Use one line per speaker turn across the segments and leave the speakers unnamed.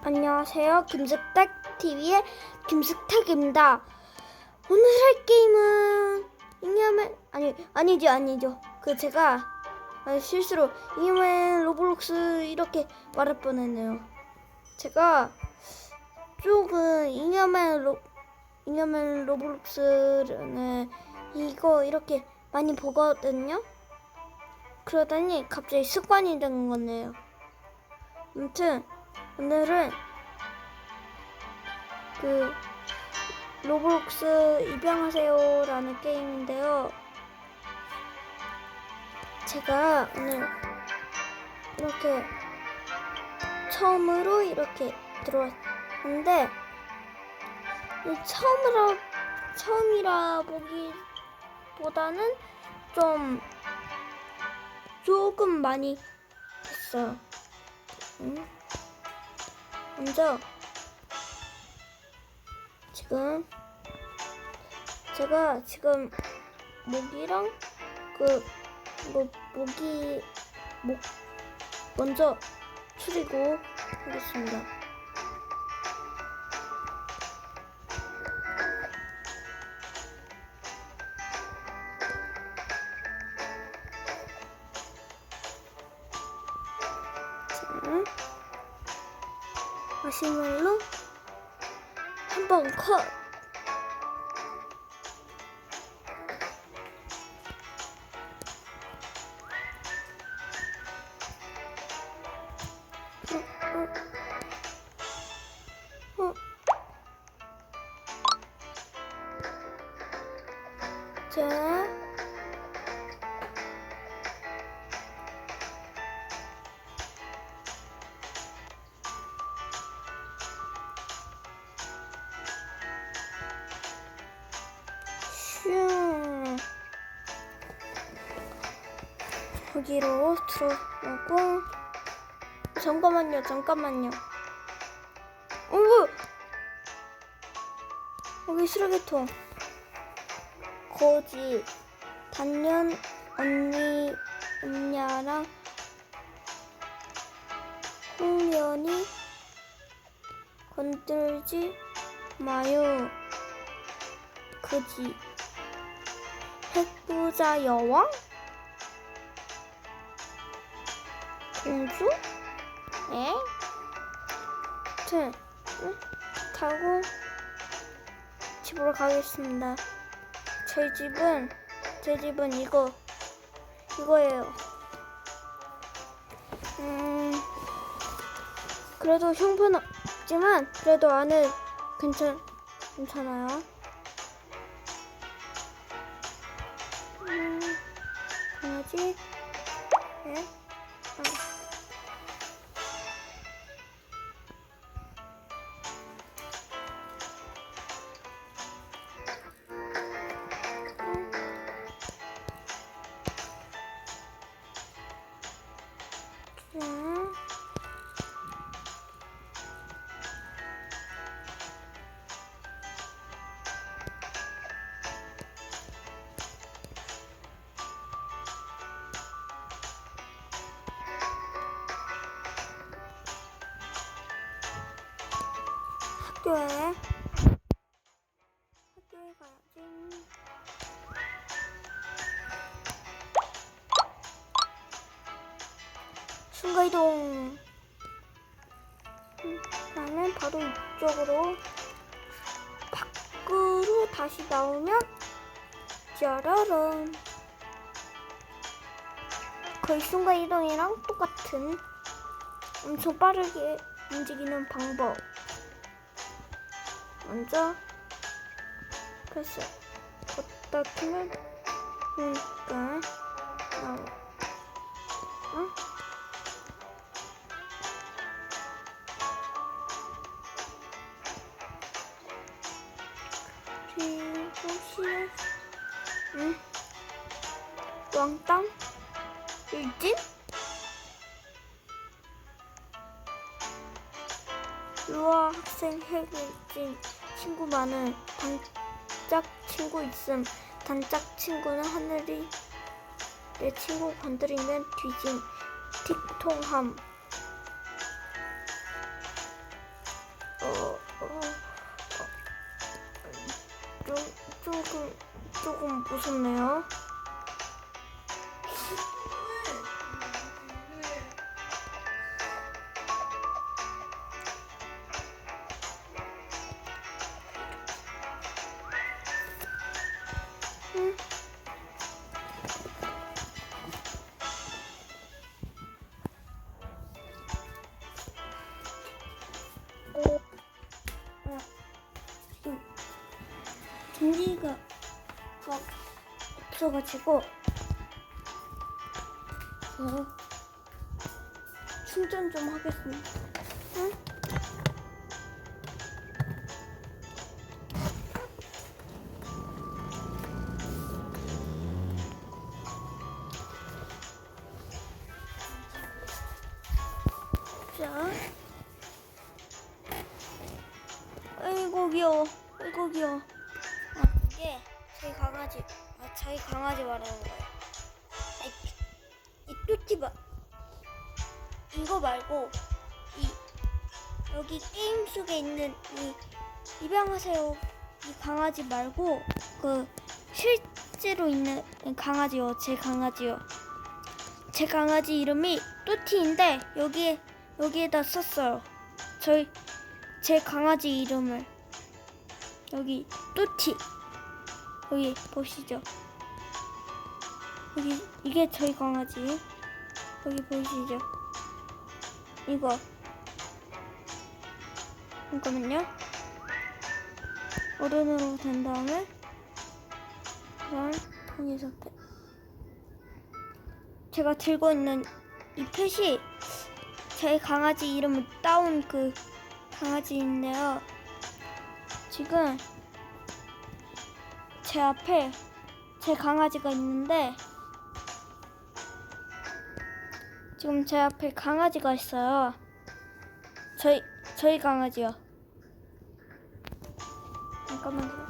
안녕하세요. 김숙탁TV의 김숙탁입니다. 오늘 할 게임은 아니죠. 제가 실수로 잉여맨 로블록스 이렇게 말할 뻔했네요. 제가 조금 잉여맨 로블록스는 이거 이렇게 많이 보거든요. 그러다니 갑자기 습관이 된 거네요. 아무튼 오늘은 로블록스 입양하세요 라는 게임인데요. 제가 오늘 이렇게 처음으로 이렇게 들어왔는데 처음이라 보기보다는 조금 많이 했어요. 먼저 제가 지금 목이랑 목 먼저 추리고 하겠습니다. 마시멜로 한번 컷. 자, 여기로 들어오고. 잠깐만요. 여기 쓰레기통. 거지 단연 언니랑 홍련이 건들지 마요. 그지 핵부자 여왕? 공주? 에? 타고 집으로 가겠습니다. 제 집은 이거예요. 그래도 형편없지만 그래도 안에 괜찮아요. 강아지. 네. 학교에 가야지. 순간이동. 그다음에 바로 이쪽으로 밖으로 다시 나오면 짜라란. 거의 순간이동이랑 똑같은 엄청 빠르게 움직이는 방법. 먼저 글쎄 걷다 키면 나와. 그리고 왕땅 일진 루아 학생 핵일진 친구 많은 단짝 친구 있음. 단짝 친구는 하늘이 내 친구 건드리면 뒤짐. 틱통함. 조금 무섭네요. 전기가 막 없어가지고 충전 좀 하겠습니다. 응? 자, 아이고 귀여워, 아이고 귀여워. 이게 저희 강아지 말하는 거예요. 이 뚜티바 이거 말고 여기 게임 속에 있는 입양하세요 이 강아지 말고 그 실제로 있는 강아지요. 제 강아지 이름이 뚜티인데 여기에다 썼어요. 제 강아지 이름을 여기 뚜티 여기 보시죠. 이게 저희 강아지. 여기 보이시죠? 이거 잠깐만요. 어른으로 된 다음에 그다음 여기서 제가 들고 있는 이 펫이 제 강아지 이름을 따온 그 강아지인데요. 지금 제 앞에 제 강아지가 있는데 지금 제 앞에 강아지가 있어요. 저희 강아지요. 잠깐만요.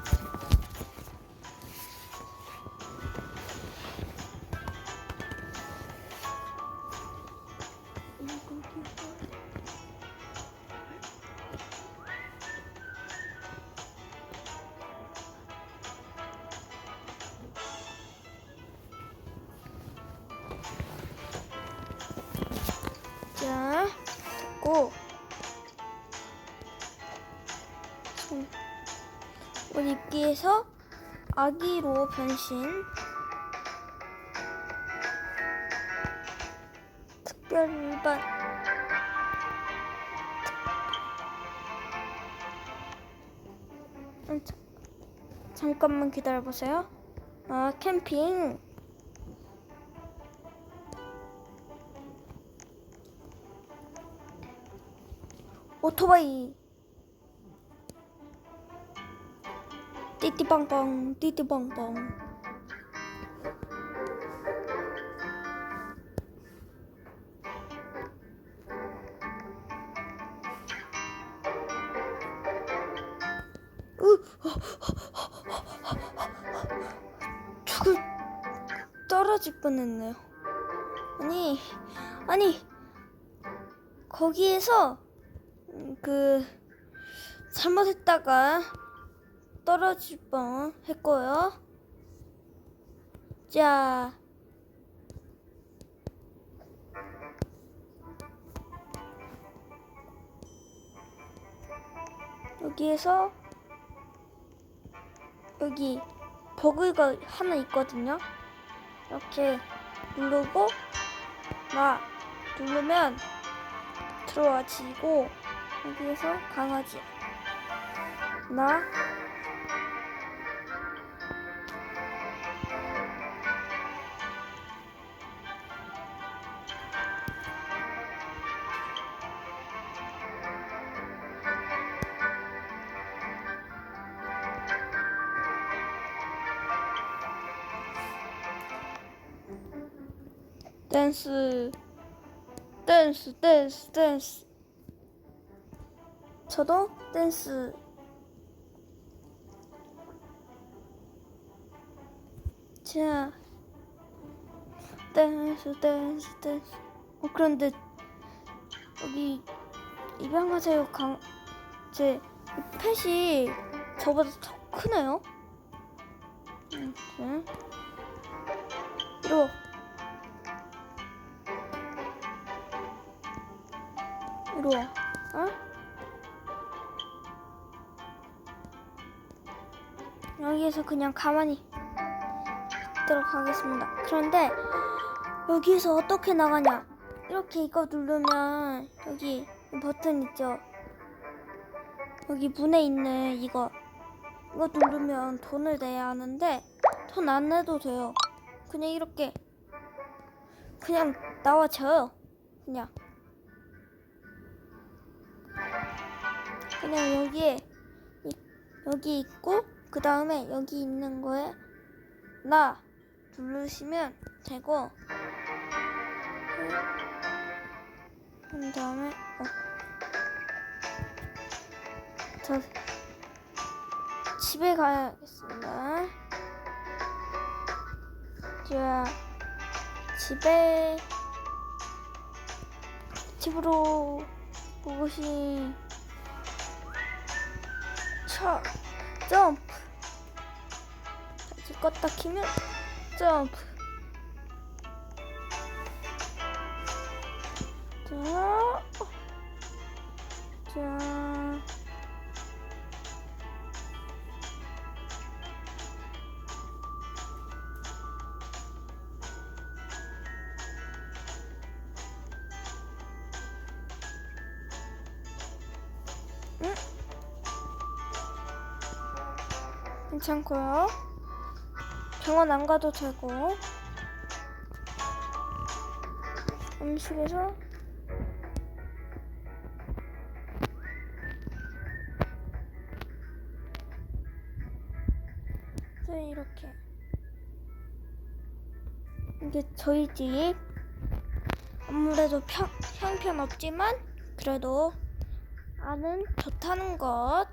자, 됐고 옷 입기에서 아기로 변신. 특별 일반. 잠깐만 기다려보세요. 캠핑. 오토바이. 띠띠빵빵 띠띠빵빵. 죽을 떨어질 뻔했네요. 아니 거기에서 잘못했다가 떨어질 뻔 했고요. 자, 여기에서 여기 버그가 하나 있거든요. 이렇게 누르고 누르면 들어와지고 여기에서 강아지 댄스. 저도 댄스. 자, 댄스. 그런데 여기 입양하세요 제 펫이 저보다 더 크네요. 이리와. 이리와. 어? 여기에서 그냥 가만히 있도록 하겠습니다. 그런데 여기에서 어떻게 나가냐? 이렇게 이거 누르면 여기 버튼 있죠? 여기 문에 있는 이거 누르면 돈을 내야 하는데 돈 안 내도 돼요. 그냥 이렇게 그냥 나와져요. 그냥 여기에 여기 있고 그 다음에 여기 있는 거에 나 누르시면 되고 그 다음에 저 집에 가야겠습니다. 자, 집으로 무엇이 점프. 다시 껐다 키면 점프. 자. 괜찮고요. 병원 안 가도 되고 음식에서 이렇게 이게 저희 집 아무래도 형편없지만 그래도 안은 좋다는 것.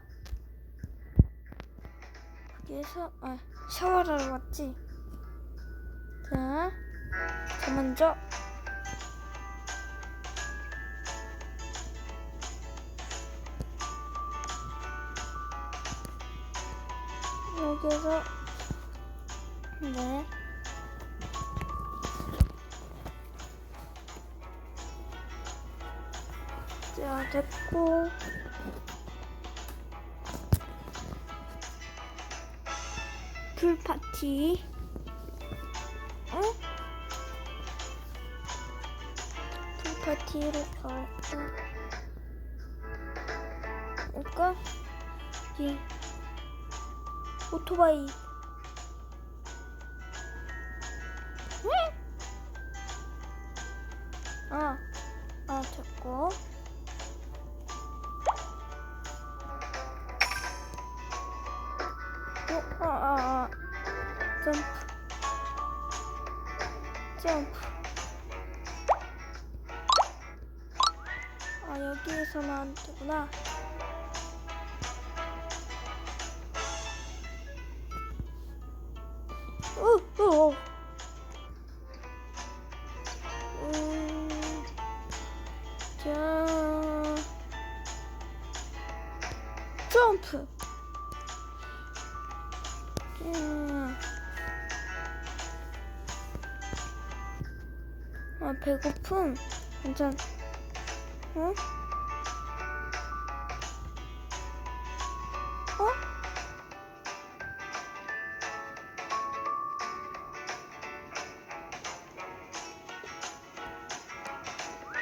여기에서 샤워를 하러 왔지. 자, 저 먼저 여기에서 네. 자, 됐고 풀 파티. 풀 파티로 그러니까 이 오토바이. 됐고 점프. 여기에서는 안 되구나. 자, 점프. 배고픔. 괜찮. 응?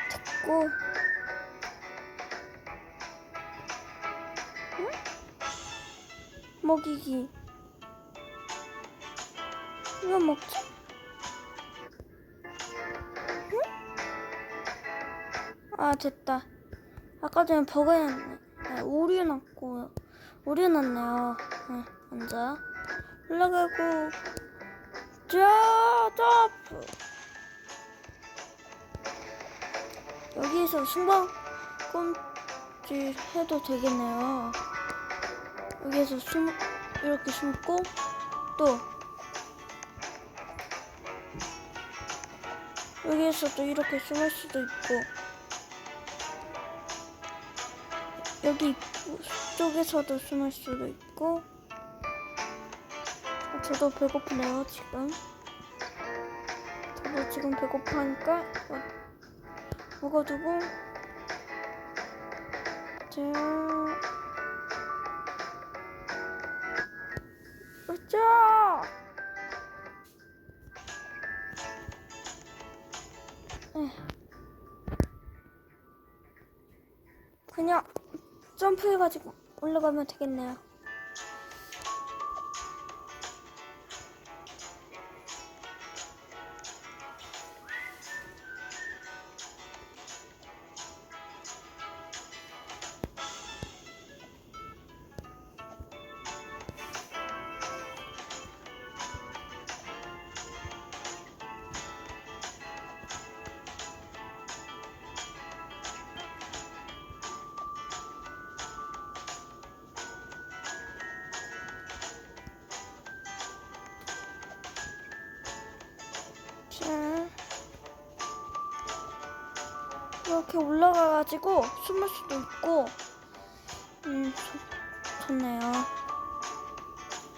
됐고. 응? 먹이기. 이거 먹지? 됐다. 아까 전에 버그였네. 오류 났네요. 앉아. 올라가고. 자, 점프. 여기에서 숨바꼭질 해도 되겠네요. 여기에서 이렇게 숨고 또 여기에서도 이렇게 숨을 수도 있고 여기 쪽에서도 숨을 수도 있고 저도 배고프네요 지금. 저도 지금 배고파니까 먹어두고. 자, 으쌰! 그냥 점프해가지고 올라가면 되겠네요. 자, 이렇게 올라가가지고 숨을 수도 있고, 좋네요.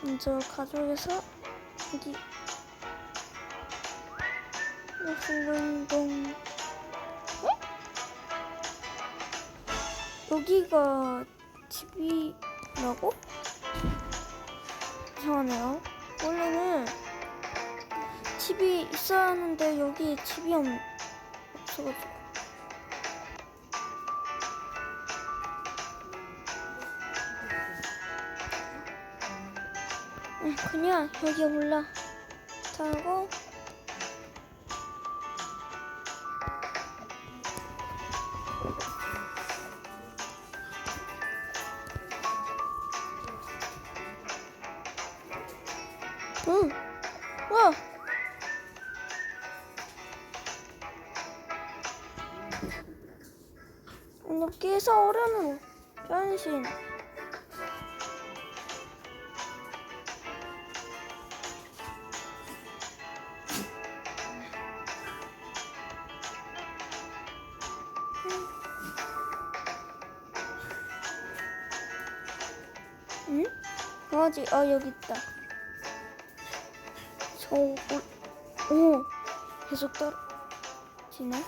먼저 가족에서 여기 운동. 여기가 집이라고? 이상하네요. 원래는 집이 있어야 하는데 여기 집이 없어가지고. 그냥 여기 올라타고 와! 여기에서 어른으로 변신. 응? 강아지, 여기 있다. 오, 계속 떨어지네.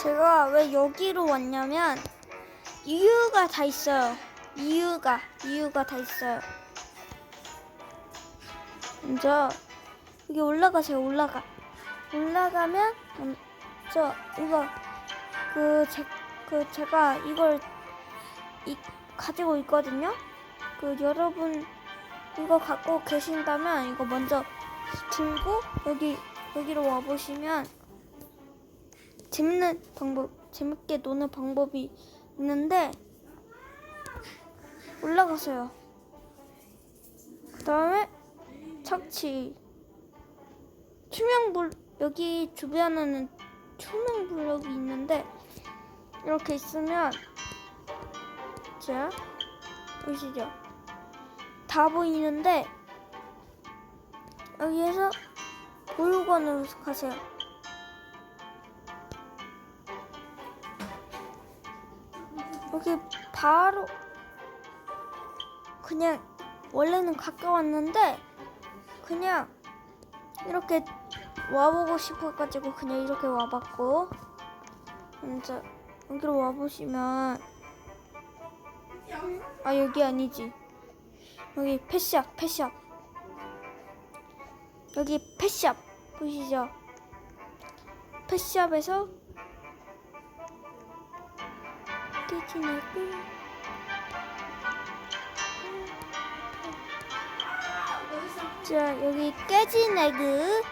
제가 왜 여기로 왔냐면 이유가 다 있어요. 이유가 다 있어요. 먼저 여기 올라가세요. 올라가면 먼저 이거 제가 이걸 가지고 있거든요. 여러분 이거 갖고 계신다면 이거 먼저 들고 여기로 와 보시면 재밌게 노는 방법이 있는데 올라가세요. 그 다음에 착취. 투명불, 여기 주변에는 투명블럭이 있는데 이렇게 있으면, 자, 보이시죠? 다 보이는데 여기에서 보육원으로 가세요. 여기 바로 그냥 원래는 가까웠는데 그냥 이렇게 와보고 싶어가지고 그냥 이렇게 와봤고, 이제 여기로 와보시면 여기 아니지. 여기 펫샵. 여기 펫샵 보이시죠? 펫샵에서 깨지네고. 자, 여기 깨진 에그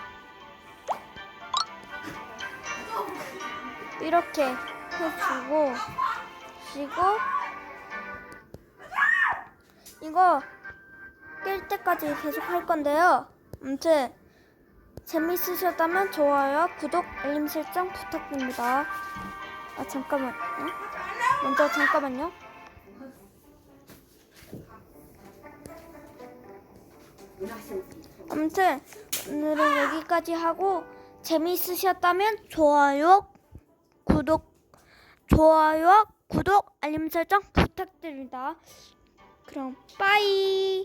이렇게 해주고, 그리고 이거 깰 때까지 계속 할 건데요. 아무튼 재밌으셨다면 좋아요, 구독, 알림 설정 부탁드립니다. 잠깐만요. 먼저 잠깐만요. 아무튼 오늘은 여기까지 하고, 재미있으셨다면 좋아요, 구독 구독 알림 설정 부탁드립니다. 그럼 빠이.